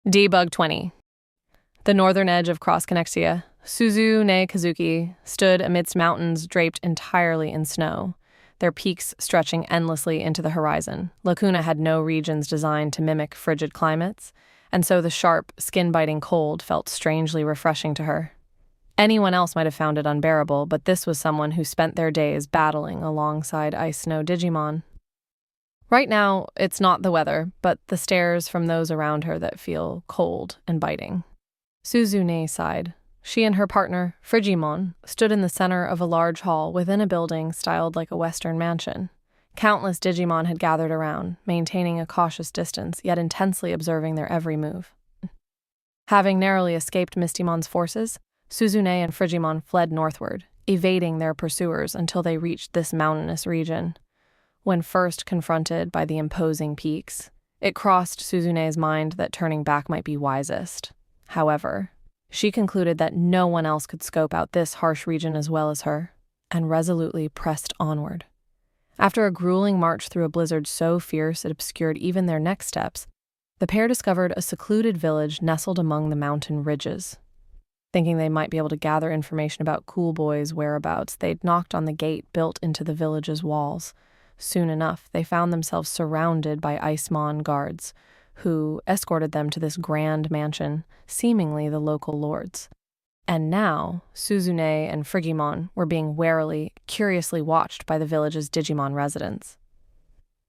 DEBUG.20. The northern edge of Cross Connexia, Suzu-ne-Kazuki, stood amidst mountains draped entirely in snow, their peaks stretching endlessly into the horizon. Lacuna had no regions designed to mimic frigid climates, and so the sharp, skin-biting cold felt strangely refreshing to her. Anyone else might have found it unbearable, but this was someone who spent their days battling alongside ice-snow Digimon. Right now, it's not the weather, but the stares from those around her that feel cold and biting. Suzune sighed. She and her partner, Frigimon, stood in the center of a large hall within a building styled like a Western mansion. Countless Digimon had gathered around, maintaining a cautious distance, yet intensely observing their every move. Having narrowly escaped Mistymon's forces, Suzune and Frigimon fled northward, evading their pursuers until they reached this mountainous region. When first confronted by the imposing peaks, it crossed Suzune's mind that turning back might be wisest. However, she concluded that no one else could scope out this harsh region as well as her, and resolutely pressed onward. After a grueling march through a blizzard so fierce it obscured even their next steps, the pair discovered a secluded village nestled among the mountain ridges. Thinking they might be able to gather information about Cool Boy's whereabouts, they'd knocked on the gate built into the village's walls. Soon enough, they found themselves surrounded by Icemon guards, who escorted them to this grand mansion, seemingly the local lords. And now, Suzune and Frigimon were being warily, curiously watched by the village's Digimon residents.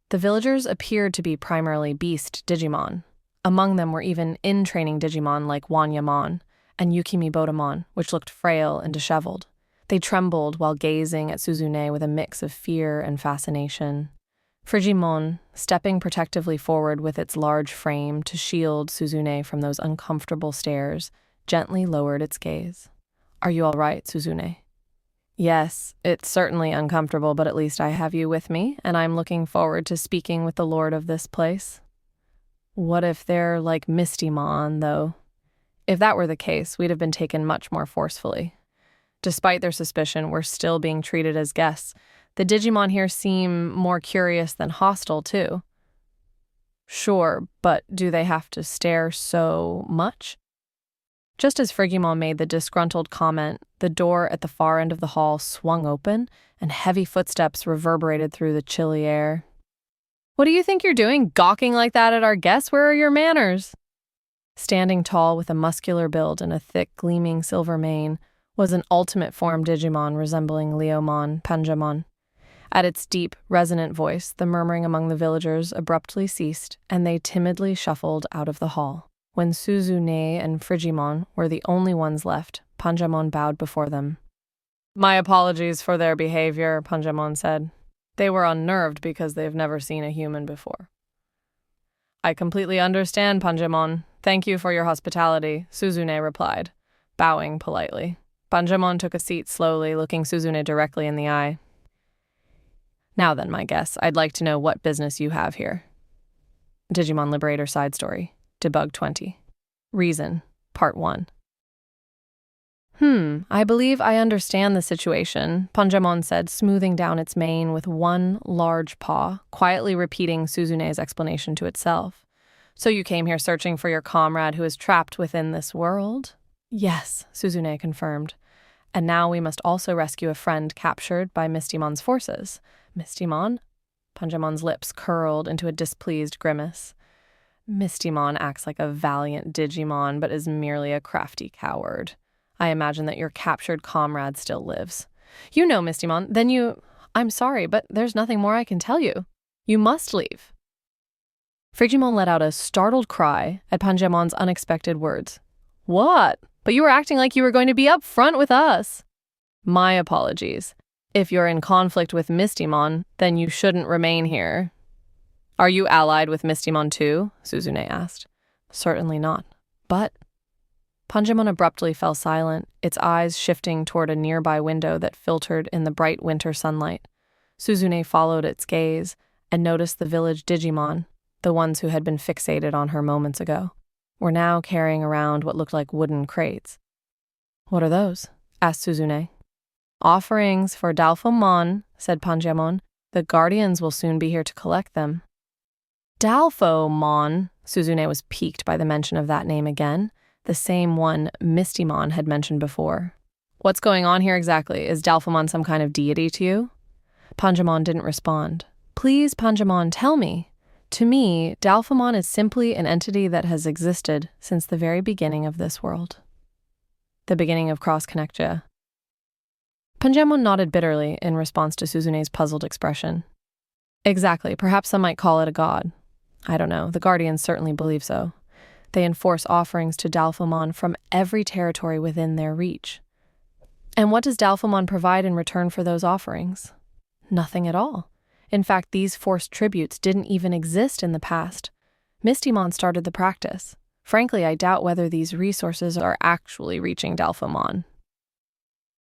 The villagers appeared to be primarily beast Digimon. Among them were even in-training Digimon like Wanyamon and Yukimi-Botamon, which looked frail and disheveled. They trembled while gazing at Suzune with a mix of fear and fascination. Frigimon, stepping protectively forward with its large frame to shield Suzune from those uncomfortable stares, gently lowered its gaze. "Are you all right, Suzune?" "Yes, it's certainly uncomfortable, but at least I have you with me, and I'm looking forward to speaking with the lord of this place." "What if they're like Mistymon, though?" "If that were the case, we'd have been taken much more forcefully. Despite their suspicion, we're still being treated as guests. The Digimon here seem more curious than hostile, too." "Sure, but do they have to stare so much?" Just as Frigimon made the disgruntled comment, the door at the far end of the hall swung open, and heavy footsteps reverberated through the chilly air. "What do you think you're doing, gawking like that at our guests? Where are your manners?" Standing tall with a muscular build and a thick, gleaming silver mane was an ultimate form Digimon resembling Leomon Panjamon. At its deep, resonant voice, the murmuring among the villagers abruptly ceased, and they timidly shuffled out of the hall. When Suzune and Frigimon were the only ones left, Panjamon bowed before them. "My apologies for their behavior," Panjamon said. "They were unnerved because they've never seen a human before." "I completely understand, Panjamon. Thank you for your hospitality," Suzune replied, bowing politely. Panjamon took a seat slowly, looking Suzune directly in the eye. "Now then, my guests, I'd like to know what business you have here." Digimon Liberator Side Story, DEBUG.20. Reason, Part 1. I believe I understand the situation," Panjamon said, smoothing down its mane with one large paw, quietly repeating Suzune's explanation to itself. "So you came here searching for your comrade who is trapped within this world?" "Yes," Suzune confirmed. "And now we must also rescue a friend captured by Mistymon's forces." "Mistymon?" Panjamon's lips curled into a displeased grimace. "Mistymon acts like a valiant Digimon, but is merely a crafty coward. I imagine that your captured comrade still lives." "You know Mistymon, then you—" "I'm sorry, but there's nothing more I can tell you. You must leave." Frigimon let out a startled cry at Panjamon's unexpected words. "What? But you were acting like you were going to be up front with us." "My apologies. If you're in conflict with Mistymon, then you shouldn't remain here." "Are you allied with Mistymon too?" Suzune asked. "Certainly not. But—" Panjamon abruptly fell silent, its eyes shifting toward a nearby window that filtered in the bright winter sunlight. Suzune followed its gaze and noticed the village Digimon, the ones who had been fixated on her moments ago, were now carrying around what looked like wooden crates. "What are those?" asked Suzune. "Offerings for Dalphomon," said Panjamon. "The guardians will soon be here to collect them." "Dalphomon," Suzune was piqued by the mention of that name again, the same one Mistymon had mentioned before. What's going on here exactly? Is Dalphomon some kind of deity to you? Panjamon didn't respond. Please, Panjamon, tell me. To me, Dalphomon is simply an entity that has existed since the very beginning of this world. The beginning of Cross-Connectia. Panjamon nodded bitterly in response to Suzune's puzzled expression. Exactly, perhaps some might call it a god. I don't know, the Guardians certainly believe so. They enforce offerings to Dalphomon from every territory within their reach. And what does Dalphomon provide in return for those offerings? Nothing at all. In fact, these forced tributes didn't even exist in the past. Mistymon started the practice. Frankly, I doubt whether these resources are actually reaching Dalphomon.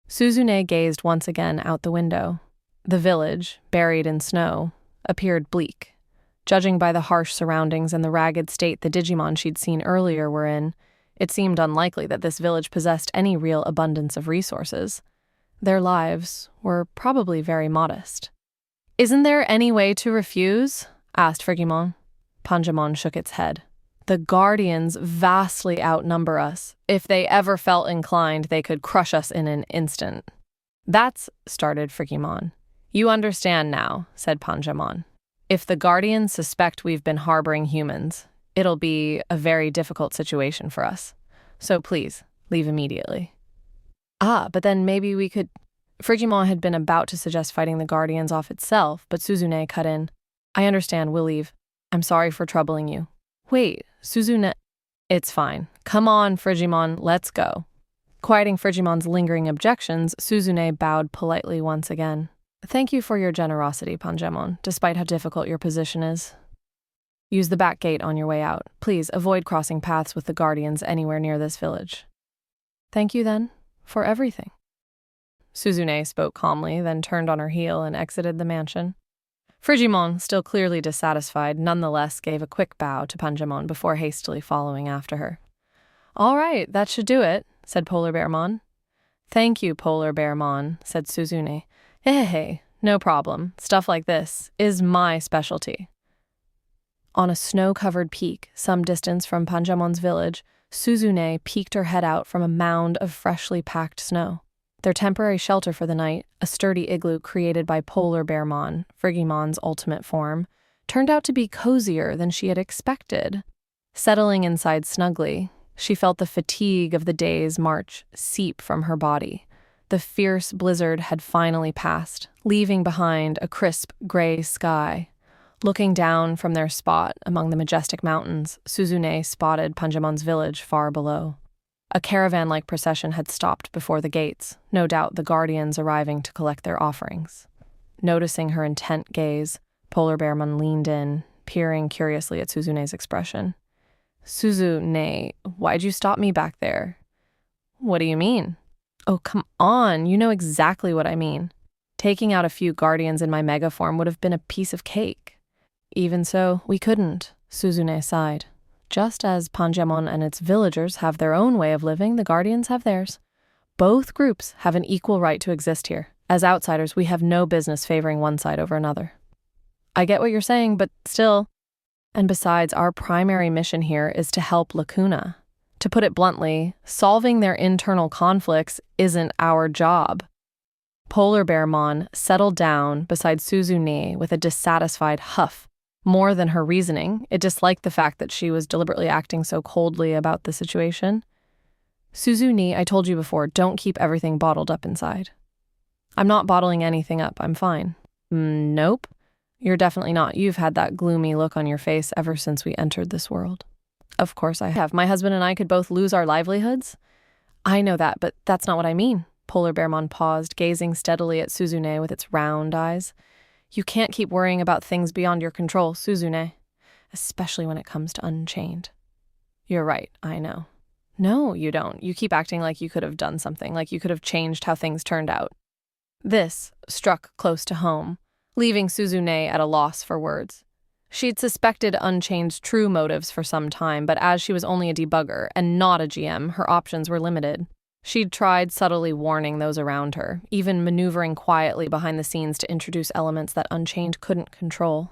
Suzune gazed once again out the window. The village, buried in snow, appeared bleak. Judging by the harsh surroundings and the ragged state the Digimon she'd seen earlier were in, it seemed unlikely that this village possessed any real abundance of resources. Their lives were probably very modest. Isn't there any way to refuse? Asked Frigimon. Panjamon shook its head. The Guardians vastly outnumber us. If they ever felt inclined, they could crush us in an instant. Started Frigimon. You understand now, said Panjamon. If the Guardians suspect we've been harboring humans, it'll be a very difficult situation for us. So please, leave immediately. But then maybe we could... Frigimon had been about to suggest fighting the Guardians off itself, but Suzune cut in. I understand, we'll leave. I'm sorry for troubling you. Wait, Suzune... It's fine. Come on, Frigimon, let's go. Quieting Frigimon's lingering objections, Suzune bowed politely once again. Thank you for your generosity, Panjamon, despite how difficult your position is. Use the back gate on your way out. Please avoid crossing paths with the Guardians anywhere near this village. Thank you, then, for everything. Suzune spoke calmly, then turned on her heel and exited the mansion. Frigimon, still clearly dissatisfied, nonetheless gave a quick bow to Panjamon before hastily following after her. All right, that should do it, said Polar Bearmon. Thank you, Polar Bearmon, said Suzune. Hey, no problem. Stuff like this is my specialty. On a snow-covered peak, some distance from Panjamon's village, Suzune peeked her head out from a mound of freshly packed snow. Their temporary shelter for the night, a sturdy igloo created by Polar Bearmon, Frigimon's ultimate form, turned out to be cozier than she had expected. Settling inside snugly, she felt the fatigue of the day's march seep from her body. The fierce blizzard had finally passed, leaving behind a crisp gray sky. Looking down from their spot among the majestic mountains, Suzune spotted Panjamon's village far below. A caravan-like procession had stopped before the gates, no doubt the Guardians arriving to collect their offerings. Noticing her intent gaze, Polar Bearmon leaned in, peering curiously at Suzune's expression. Suzune, why'd you stop me back there? What do you mean? Oh, come on, you know exactly what I mean. Taking out a few Guardians in my megaform would have been a piece of cake. Even so, we couldn't, Suzune sighed. Just as Panjamon and its villagers have their own way of living, the Guardians have theirs. Both groups have an equal right to exist here. As outsiders, we have no business favoring one side over another. I get what you're saying, but still... And besides, our primary mission here is to help Lacuna. To put it bluntly, solving their internal conflicts isn't our job. Polar Bearmon settled down beside Suzune with a dissatisfied huff. More than her reasoning, it disliked the fact that she was deliberately acting so coldly about the situation. Suzune, I told you before, don't keep everything bottled up inside. I'm not bottling anything up, I'm fine. Nope. You're definitely not. You've had that gloomy look on your face ever since we entered this world. Of course I have. My husband and I could both lose our livelihoods. I know that, but that's not what I mean. Polar Bearmon paused, gazing steadily at Suzune with its round eyes. You can't keep worrying about things beyond your control, Suzune, especially when it comes to Unchained. You're right, I know. No, you don't. You keep acting like you could have done something, like you could have changed how things turned out. This struck close to home, leaving Suzune at a loss for words. She'd suspected Unchained's true motives for some time, but as she was only a debugger and not a GM, her options were limited. She'd tried subtly warning those around her, even maneuvering quietly behind the scenes to introduce elements that Unchained couldn't control.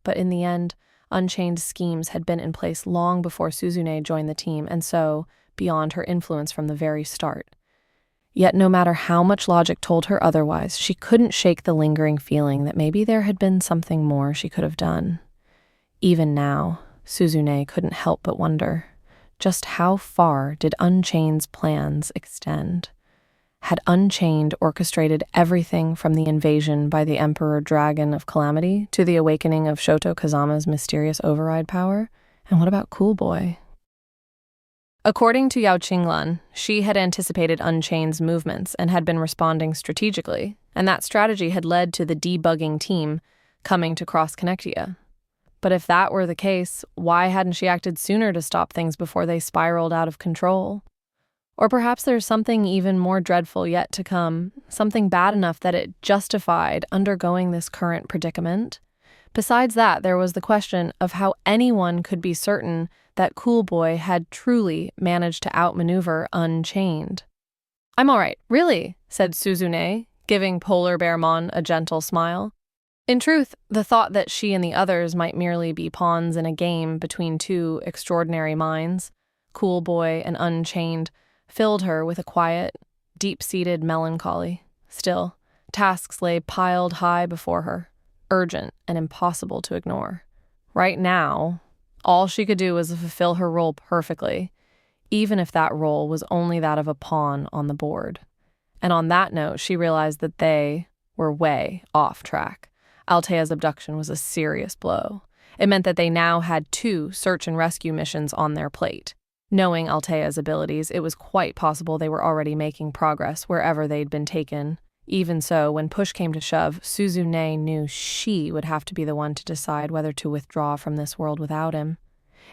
But in the end, Unchained's schemes had been in place long before Suzune joined the team, and so beyond her influence from the very start. Yet no matter how much logic told her otherwise, she couldn't shake the lingering feeling that maybe there had been something more she could have done. Even now, Suzune couldn't help but wonder, just how far did Unchained's plans extend? Had Unchained orchestrated everything from the invasion by the Emperor Dragon of Calamity to the awakening of Shoto Kazama's mysterious override power? And what about Cool Boy? According to Yao Qinglan, she had anticipated Unchained's movements and had been responding strategically, and that strategy had led to the debugging team coming to Cross Connectia. But if that were the case, why hadn't she acted sooner to stop things before they spiraled out of control? Or perhaps there's something even more dreadful yet to come, something bad enough that it justified undergoing this current predicament? Besides that, there was the question of how anyone could be certain that Cool Boy had truly managed to outmaneuver Unchained. "I'm all right, really," said Suzune, giving Polar Bearmon a gentle smile. In truth, the thought that she and the others might merely be pawns in a game between two extraordinary minds, Cool Boy and Unchained, filled her with a quiet, deep-seated melancholy. Still, tasks lay piled high before her, urgent and impossible to ignore. Right now, all she could do was fulfill her role perfectly, even if that role was only that of a pawn on the board. And on that note, she realized that they were way off track. Altea's abduction was a serious blow. It meant that they now had 2 search and rescue missions on their plate. Knowing Altea's abilities, it was quite possible they were already making progress wherever they'd been taken. Even so, when push came to shove, Suzune knew she would have to be the one to decide whether to withdraw from this world without him.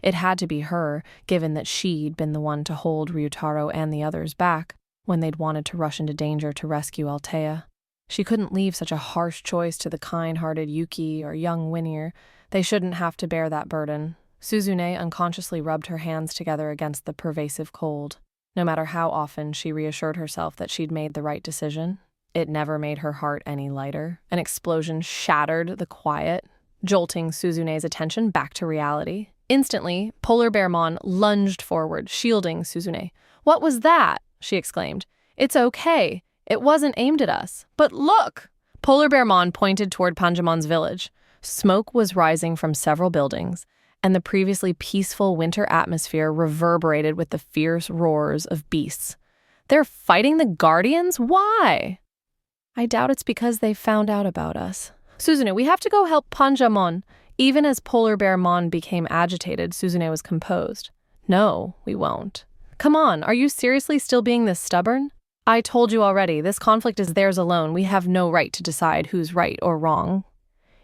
It had to be her, given that she'd been the one to hold Ryutaro and the others back when they'd wanted to rush into danger to rescue Altea. She couldn't leave such a harsh choice to the kind-hearted Yuki or young Winnier. They shouldn't have to bear that burden. Suzune unconsciously rubbed her hands together against the pervasive cold. No matter how often she reassured herself that she'd made the right decision, it never made her heart any lighter. An explosion shattered the quiet, jolting Suzune's attention back to reality. Instantly, Polar Bearmon lunged forward, shielding Suzune. "What was that?" she exclaimed. "It's okay. It wasn't aimed at us. But look!" Polar Bearmon pointed toward Panjamon's village. Smoke was rising from several buildings, and the previously peaceful winter atmosphere reverberated with the fierce roars of beasts. "They're fighting the Guardians? Why?" "I doubt it's because they found out about us. Suzune, we have to go help Panjamon." Even as Polar Bearmon became agitated, Suzune was composed. "No, we won't. Come on, are you seriously still being this stubborn? I told you already, this conflict is theirs alone. We have no right to decide who's right or wrong.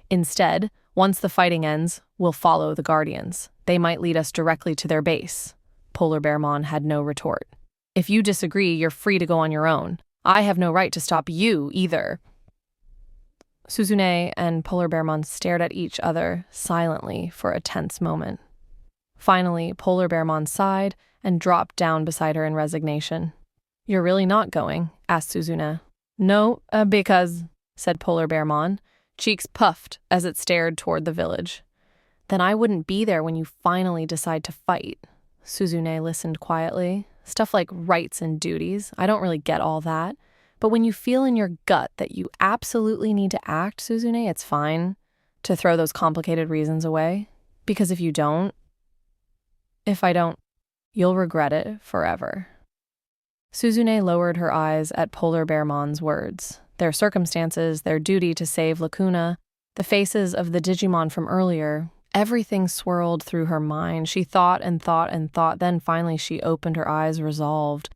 Instead, once the fighting ends, we'll follow the Guardians. They might lead us directly to their base." Polar Bearmon had no retort. "If you disagree, you're free to go on your own. I have no right to stop you either." Suzune and Polar Bearmon stared at each other silently for a tense moment. Finally, Polar Bearmon sighed and dropped down beside her in resignation. "You're really not going?" asked Suzune. "No, because," said Polar Bearmon, cheeks puffed as it stared toward the village. "Then I wouldn't be there when you finally decide to fight." Suzune listened quietly. "Stuff like rights and duties, I don't really get all that. But when you feel in your gut that you absolutely need to act, Suzune, it's fine to throw those complicated reasons away. Because if I don't, you'll regret it forever." Suzune lowered her eyes at Polar Bearmon's words. Their circumstances, their duty to save Lacuna, the faces of the Digimon from earlier, everything swirled through her mind. She thought and thought and thought, then finally she opened her eyes resolved.